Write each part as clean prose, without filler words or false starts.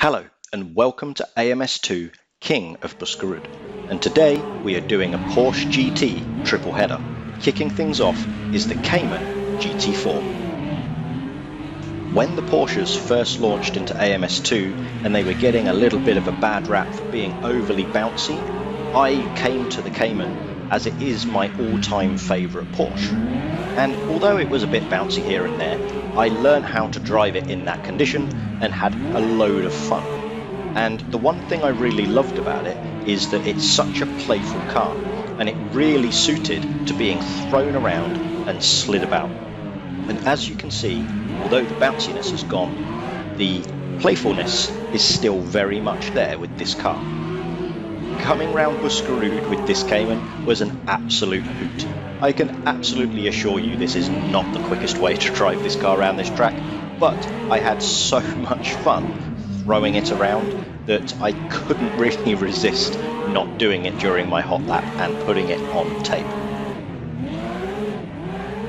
Hello and welcome to AMS2 King of Buskerud, and today we are doing a Porsche GT triple header. Kicking things off is the Cayman Gt4. When the Porsches first launched into AMS2 and they were getting a little bit of a bad rap for being overly bouncy, I came to the Cayman as it is my all-time favourite Porsche. And although it was a bit bouncy here and there, I learned how to drive it in that condition and had a load of fun. And the one thing I really loved about it is that it's such a playful car, and it really suited to being thrown around and slid about. And as you can see, although the bounciness has gone, the playfulness is still very much there with this car. Coming round Buskerud with this Cayman was an absolute hoot. I can absolutely assure you this is not the quickest way to drive this car around this track, but I had so much fun throwing it around that I couldn't really resist not doing it during my hot lap and putting it on tape.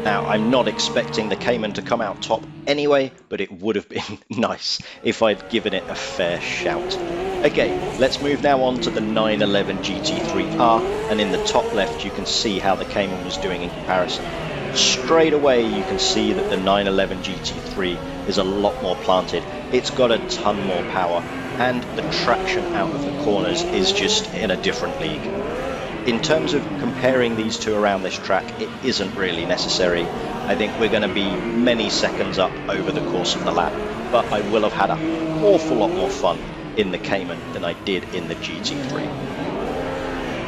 Now, I'm not expecting the Cayman to come out top anyway, but it would have been nice if I'd given it a fair shout. Okay, let's move now on to the 911 GT3 R, and in the top left you can see how the Cayman was doing in comparison. Straight away you can see that the 911 GT3 is a lot more planted, it's got a ton more power, and the traction out of the corners is just in a different league. In terms of comparing these two around this track, it isn't really necessary. I think we're going to be many seconds up over the course of the lap, but I will have had an awful lot more fun in the Cayman than I did in the GT3.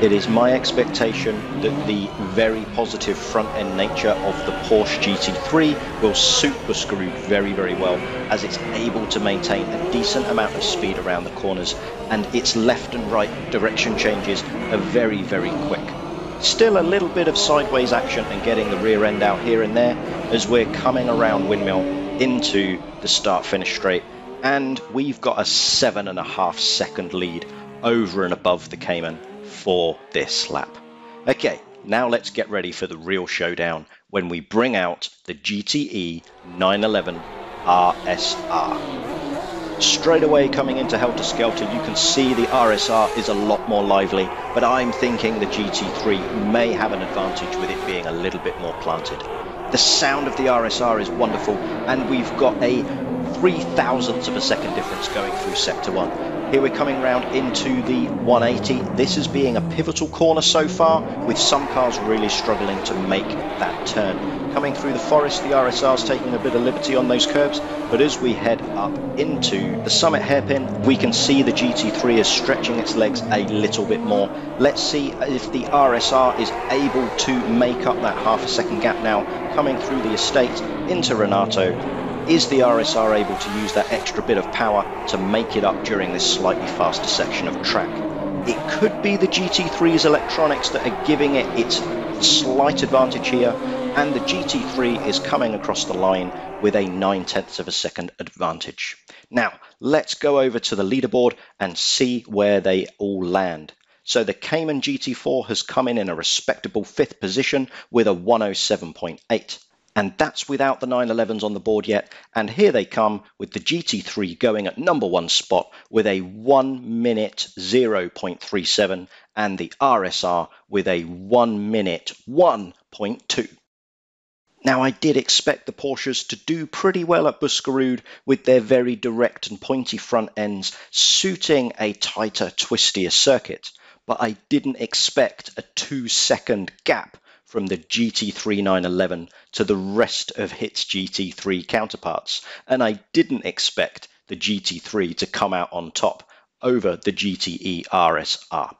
It is my expectation that the very positive front-end nature of the Porsche GT3 will suit Buskerud very, very well, as it's able to maintain a decent amount of speed around the corners, and its left and right direction changes are very, very quick. Still a little bit of sideways action and getting the rear end out here and there as we're coming around Windmill into the start-finish straight, and we've got a 7.5 second lead over and above the Cayman for this lap. Okay, now let's get ready for the real showdown when we bring out the GTE 911 RSR. Straight away coming into Helter Skelter, you can see the RSR is a lot more lively, but I'm thinking the GT3 may have an advantage with it being a little bit more planted. The sound of the RSR is wonderful, and we've got a 0.003 of a second difference going through Sector 1. Here we're coming round into the 180. This is being a pivotal corner so far, with some cars really struggling to make that turn. Coming through the forest, the RSR's taking a bit of liberty on those curbs, but as we head up into the summit hairpin, we can see the GT3 is stretching its legs a little bit more. Let's see if the RSR is able to make up that half a second gap now, coming through the estate into Renato. Is the RSR able to use that extra bit of power to make it up during this slightly faster section of track? It could be the GT3's electronics that are giving it its slight advantage here, and the GT3 is coming across the line with a 0.9 of a second advantage. Now, let's go over to the leaderboard and see where they all land. So the Cayman GT4 has come in a respectable 5th position with a 107.8. And that's without the 911s on the board yet, and here they come with the GT3 going at number 1 spot with a 1 minute 0.37 and the RSR with a 1 minute 1.2. Now, I did expect the Porsches to do pretty well at Buskerud with their very direct and pointy front ends suiting a tighter, twistier circuit, but I didn't expect a 2-second gap from the GT3 911 to the rest of its GT3 counterparts, and I didn't expect the GT3 to come out on top over the GTE RSR.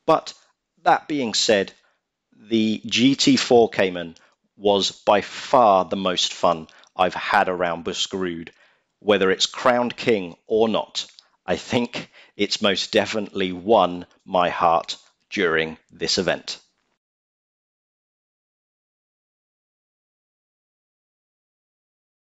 But that being said, the GT4 Cayman was by far the most fun I've had around Buskerud. Whether it's crowned king or not, I think it's most definitely won my heart during this event.